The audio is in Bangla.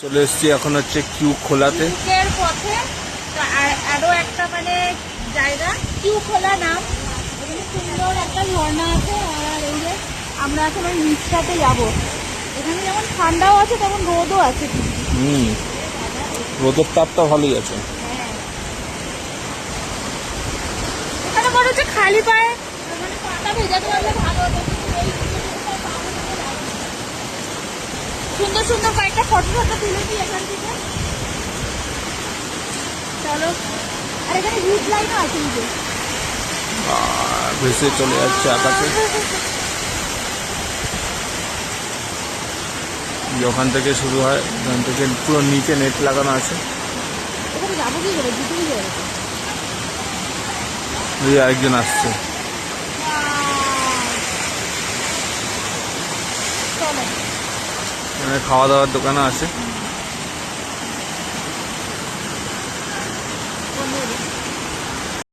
চলে এসেছি এখন হচ্ছে কিউ খোলাতে। এর পথে আরো একটা মানে জায়গা কিউ খোলা নাম, এখানে সুন্দর একটা ঝর্ণা আছে। আর এই যে আমরা এখন ওই নিচটাতে যাবো। এখানে যেমন ঠান্ডাও আছে তেমন রোদও আছে। রোদের তাপটা ভালোই আছে। এখানে মনে হচ্ছে খালি পায়ে মানে পাটা ভেজাতে পারলে ভালো হতো, কিন্তু এই সুন্দর সুন্দর কয়েকটা ফটো তুলেছি এখান থেকে। চলো। আর এখানে হিট লাইনও আছে। ভেসে চলে যাচ্ছে আকাশে। ওখান থেকে শুরু হয়, ওখান থেকে পুরো নিচে নেট লাগানো আছে। এখানে যাবো কি করে? দুটোই যাবে। ওই আরেকজন আসছে। চলো। মানে খাওয়া দাওয়ার দোকানও আছে।